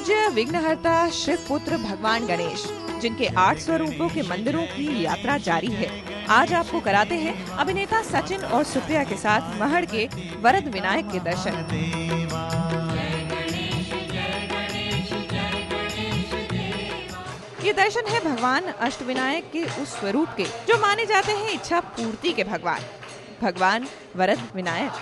पूज्य विघ्नहर्ता शिव पुत्र भगवान गणेश, जिनके 8 स्वरूपों के मंदिरों की यात्रा जारी है। आज आपको कराते हैं अभिनेता सचिन और सुप्रिया के साथ महड़ के वरद विनायक के दर्शन। ये दर्शन है भगवान अष्टविनायक के उस स्वरूप के जो माने जाते हैं इच्छा पूर्ति के भगवान वरद विनायक।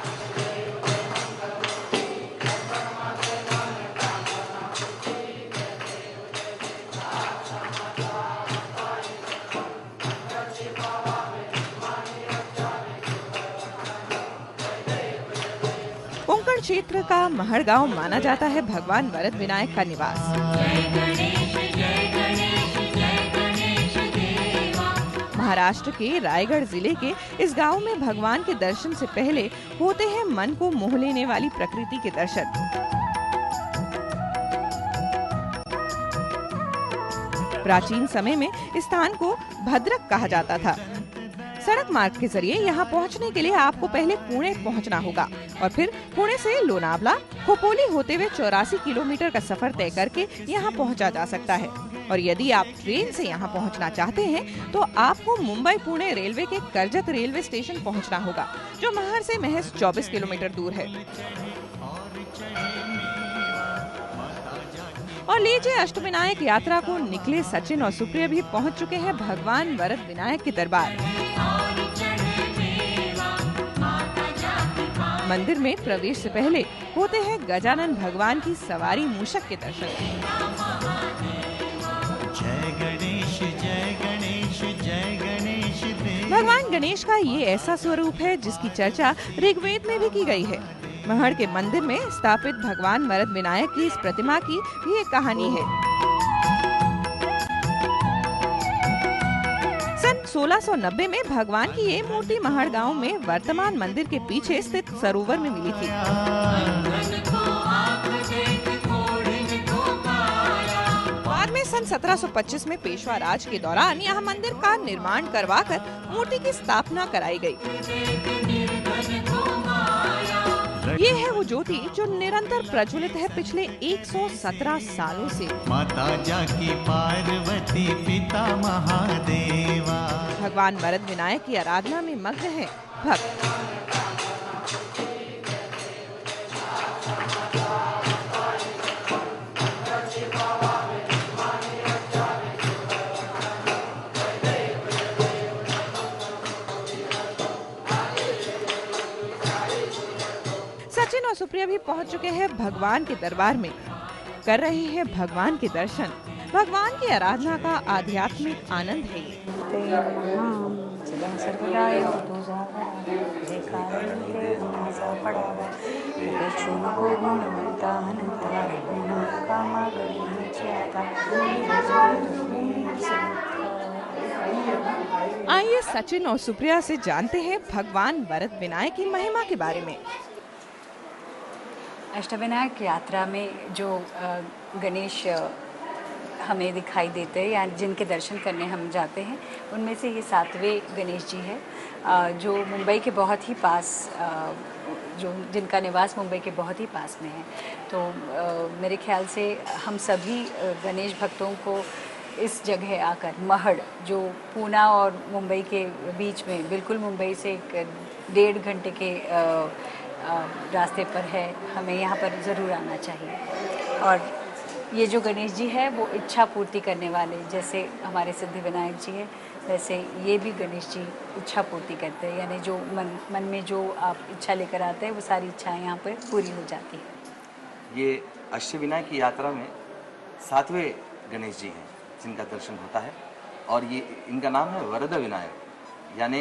कोंकण क्षेत्र का महड़ गांव माना जाता है भगवान वरद विनायक का निवास। महाराष्ट्र के रायगढ़ जिले के इस गांव में भगवान के दर्शन से पहले होते हैं मन को मोह लेने वाली प्रकृति के दर्शन। प्राचीन समय में इस स्थान को भद्रक कहा जाता था। सड़क मार्ग के जरिए यहाँ पहुँचने के लिए आपको पहले पुणे पहुँचना होगा और फिर पुणे से लोनावला खोपोली होते हुए 84 किलोमीटर का सफर तय करके यहाँ पहुँचा जा सकता है। और यदि आप ट्रेन से यहाँ पहुँचना चाहते हैं तो आपको मुंबई पुणे रेलवे के कर्जत रेलवे स्टेशन पहुँचना होगा, जो महड़ से महज 24 किलोमीटर दूर है। और लीजिए, अष्टविनायक यात्रा को निकले सचिन और सुप्रिया भी पहुँच चुके हैं भगवान वरद विनायक के दरबार। मंदिर में प्रवेश से पहले होते हैं गजानन भगवान की सवारी मूषक के दर्शन। जय गणेश जय गणेश जय गणेश देव। भगवान गणेश का ये ऐसा स्वरूप है जिसकी चर्चा ऋग्वेद में भी की गई है। महड़ के मंदिर में स्थापित भगवान वरद विनायक की इस प्रतिमा की भी एक कहानी है। सन 1690 में भगवान की ये मूर्ति महड़ गांव में वर्तमान मंदिर के पीछे स्थित सरोवर में मिली थी। बाद में सन 1725 में पेशवा राज के दौरान यहाँ मंदिर का निर्माण करवाकर मूर्ति की स्थापना कराई गई। ये है वो ज्योति जो निरंतर प्रज्वलित है पिछले 117 सालों से। माता जाकी पार्वती पिता महादेवा। भगवान वरद विनायक की आराधना में मग्न है भक्त। सचिन और सुप्रिया भी पहुंच चुके हैं भगवान के दरबार में, कर रहे हैं भगवान के दर्शन। भगवान की आराधना का आध्यात्मिक आनंद है ये। आइए सचिन और सुप्रिया से जानते हैं भगवान वरद विनायक की महिमा के बारे में। अष्टविनायक यात्रा में जो गणेश हमें दिखाई देते हैं या जिनके दर्शन करने हम जाते हैं, उनमें से ये 7वें गणेश जी है, जो मुंबई के बहुत ही पास, जिनका निवास मुंबई के बहुत ही पास में है। तो मेरे ख्याल से हम सभी गणेश भक्तों को इस जगह आकर महड़, जो पूना और मुंबई के बीच में, बिल्कुल मुंबई से 1.5 घंटे के रास्ते पर है, हमें यहाँ पर ज़रूर आना चाहिए। और ये जो गणेश जी है वो इच्छा पूर्ति करने वाले, जैसे हमारे सिद्धि विनायक जी है, वैसे ये भी गणेश जी इच्छा पूर्ति करते हैं। यानी जो मन में जो आप इच्छा लेकर आते हैं वो सारी इच्छाएं यहाँ पर पूरी हो जाती है। ये अष्टविनायक की यात्रा में 7वें गणेश जी हैं जिनका दर्शन होता है, और ये इनका नाम है वरद विनायक। यानी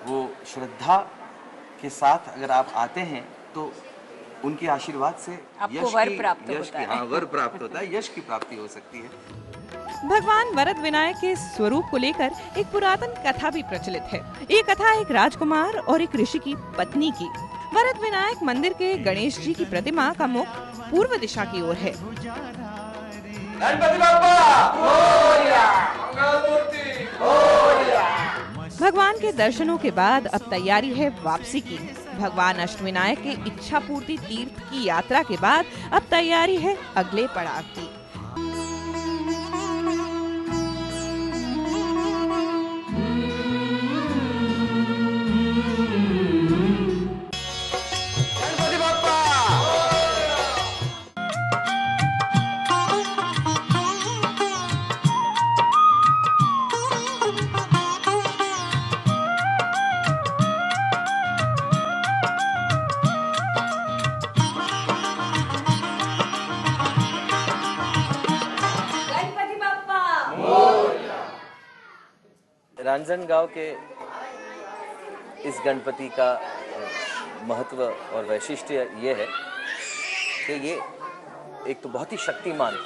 वो श्रद्धा के साथ अगर आप आते हैं तो उनके आशीर्वाद से आपको वर प्राप्त होता है। हाँ, वर प्राप्त होता है, यश की प्राप्ति हो सकती है। भगवान वरद विनायक के स्वरूप को लेकर एक पुरातन कथा भी प्रचलित है। ये कथा एक राजकुमार और एक ऋषि की पत्नी की। वरद विनायक मंदिर के गणेश जी की प्रतिमा का मुख पूर्व दिशा की ओर है। गणपति बप्पा मोरया, मंगल मूर्ति मोरया। भगवान के दर्शनों के बाद अब तैयारी है वापसी की। भगवान अष्टविनायक के इच्छा पूर्ति तीर्थ की यात्रा के बाद अब तैयारी है अगले पड़ाव की। रांजणगांव के इस गणपति का महत्व और वैशिष्ट्य ये है कि ये एक तो बहुत ही शक्तिमान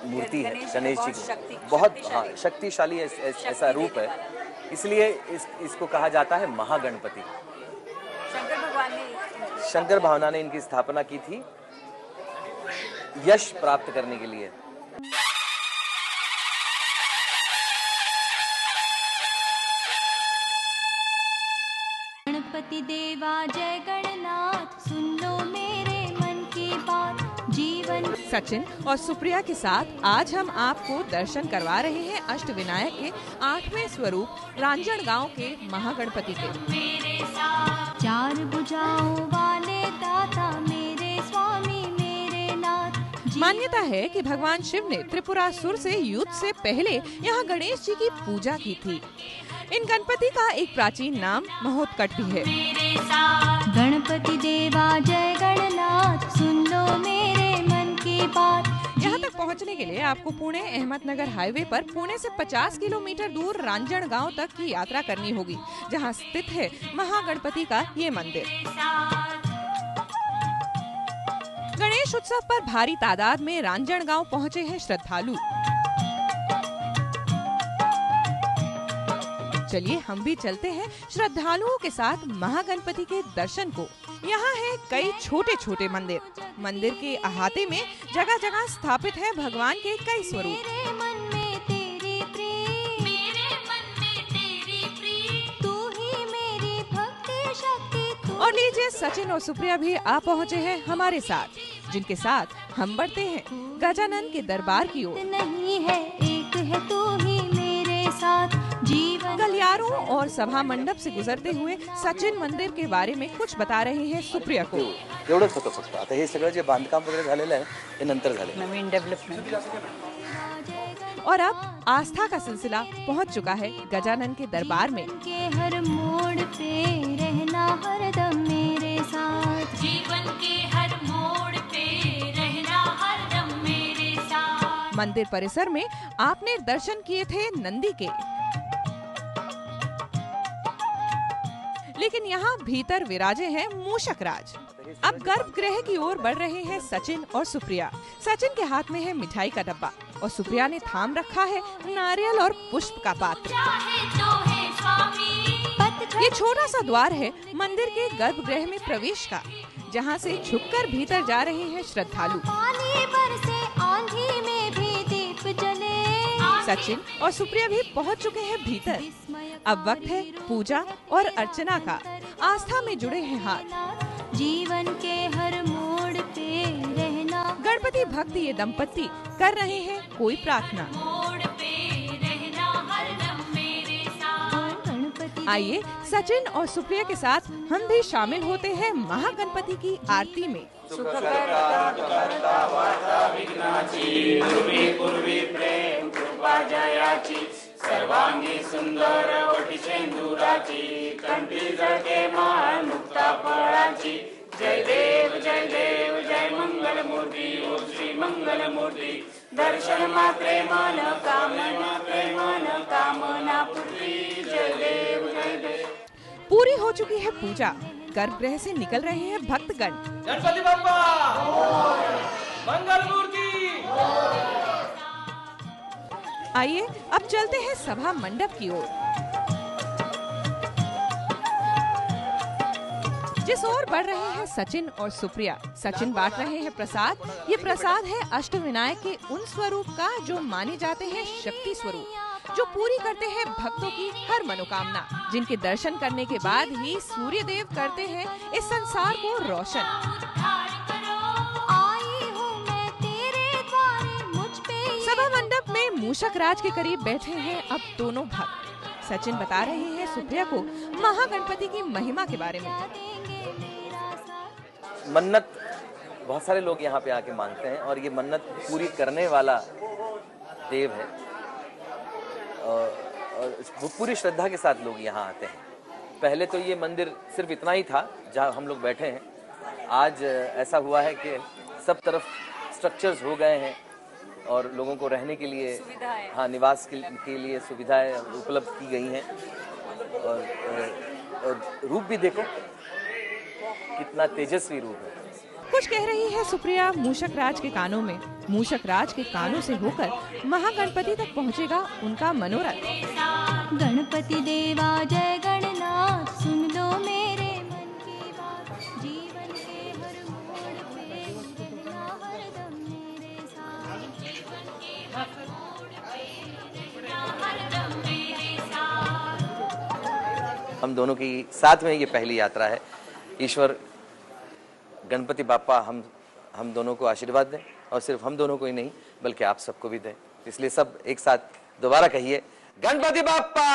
मूर्ति है। गणेश जी की बहुत शक्तिशाली ऐसा रूप है, इसलिए इसको कहा जाता है महागणपति। शंकर भगवान ने इनकी स्थापना की थी यश प्राप्त करने के लिए। गणपति देवा जय गणनाथ, सुन लो मेरे मन की बात। जीवन सचिन और सुप्रिया के साथ आज हम आपको दर्शन करवा रहे हैं अष्टविनायक के 8वें स्वरूप रांजणगांव के महागणपति के। मेरे साथ चार भुजाओं वाले दाता, मेरे स्वामी मेरे नाथ। मान्यता है कि भगवान शिव ने त्रिपुरासुर से युद्ध से पहले यहाँ गणेश जी की पूजा की थी। इन गणपति का एक प्राचीन नाम महोत्कट भी है। मेरे साथ गणपति देवा जय गणनाथ, सुन लो मेरे मन की बात। यहाँ तक पहुँचने के लिए आपको पुणे अहमदनगर हाईवे पर पुणे से 50 किलोमीटर दूर रांजणगांव तक की यात्रा करनी होगी, जहाँ स्थित है महागणपति का ये मंदिर। गणेश उत्सव पर भारी तादाद में रांजणगांव पहुँचे हैं श्रद्धालु। चलिए हम भी चलते हैं श्रद्धालुओं के साथ महागणपति के दर्शन को। यहाँ है कई छोटे छोटे मंदिर। मंदिर के अहाते में जगह जगह स्थापित है भगवान के कई स्वरूप। मेरे मन में तेरी प्रीत, मेरे मन में तेरी प्रीत, तू ही मेरी भक्ति शक्ति। और लीजिए सचिन और सुप्रिया भी आ पहुँचे हैं हमारे साथ, जिनके साथ हम बढ़ते हैं गजानन के दरबार की ओर। नहीं है एक है तू ही मेरे साथ। जीवन गलियारों और सभा मंडप से गुजरते हुए सचिन मंदिर के बारे में कुछ बता रहे हैं सुप्रिया को। एवढंच होतं फक्त। आता हे सगळं जे बांधकाम वगैरे झालेलं आहे हे नंतर झाले। नवीन डेवलपमेंट। और अब आस्था का सिलसिला पहुंच चुका है गजानन के दरबार में। के हर मोड़ पे रहना हरदम मेरे साथ। जीवन के हर मोड़ पे रहना हरदम मेरे साथ। मंदिर परिसर में आपने दर्शन किए थे नंदी के, लेकिन यहाँ भीतर विराजे हैं मूषक राज। अब गर्भगृह की ओर बढ़ रहे हैं सचिन और सुप्रिया। सचिन के हाथ में है मिठाई का डब्बा और सुप्रिया ने थाम रखा है नारियल और पुष्प का पात्र। ये छोटा सा द्वार है मंदिर के गर्भगृह में प्रवेश का, जहाँ से झुककर भीतर जा रहे हैं श्रद्धालु। पानी बरसे आंधी में भी दीप जले। सचिन और सुप्रिया भी पहुँच चुके हैं भीतर। अब वक्त है पूजा और अर्चना का। आस्था में जुड़े हैं हाथ। जीवन के हर मोड़ पे रहना। गणपति भक्त ये दंपति कर रहे हैं कोई प्रार्थना। मोड़ पे रहना हरदम मेरे साथ। गणपति आइए सचिन और सुप्रिया के साथ हम भी शामिल होते हैं महागणपति की आरती में। सर्वांगी सुंदर वटी शेंदुराची, कंठी जळके माळ मुक्ता फळाची। जय देव जय मंगल मूर्ती, ओम श्री मंगल मूर्ती। दर्शन मात्रे मन कामना पूर्ती। जय देव जय देव। पूरी हो चुकी है पूजा। गर्भगृह से निकल रहे हैं भक्तगण। गणपति बप्पा मंगल मूर्ति। आइए अब चलते हैं सभा मंडप की ओर, जिस ओर बढ़ रहे हैं सचिन और सुप्रिया। सचिन बांट रहे हैं प्रसाद। ये प्रसाद है अष्टविनायक के उन स्वरूप का जो माने जाते हैं शक्ति स्वरूप। जो पूरी करते हैं भक्तों की हर मनोकामना, जिनके दर्शन करने के बाद ही सूर्य देव करते हैं इस संसार को रोशन। सभा मंडप में मूषक राज के करीब बैठे हैं अब दोनों भक्त। सचिन बता रहे हैं सुप्रिया को महागणपति की महिमा के बारे में। मन्नत बहुत सारे लोग यहाँ पे आके मांगते हैं और ये मन्नत पूरी करने वाला देव है और वो पूरी श्रद्धा के साथ लोग यहाँ आते हैं। पहले तो ये मंदिर सिर्फ इतना ही था जहाँ हम लोग बैठे हैं। आज ऐसा हुआ है कि सब तरफ स्ट्रक्चर्स हो गए हैं और लोगों को रहने के लिए, हाँ, निवास के लिए सुविधाएं उपलब्ध की गई हैं। और रूप भी देखो कितना तेजस्वी रूप है। कुछ कह रही है सुप्रिया मूषक राज के कानों में। मूषक राज के कानों से होकर महागणपति तक पहुंचेगा उनका मनोरथ। गणपति देवा जय गणनाथ, सुन लो मेरे मन की बात, जीवन के हर मोड़ पे रहना हरदम मेरे साथ, जीवन के हर मोड़ पे रहना हरदम मेरे साथ। हम दोनों की साथ में ये पहली यात्रा है। ईश्वर गणपति बाप्पा हम दोनों को आशीर्वाद दें और सिर्फ हम दोनों को ही नहीं बल्कि आप सबको भी दें। इसलिए सब एक साथ दोबारा कहिए, गणपति बाप्पा।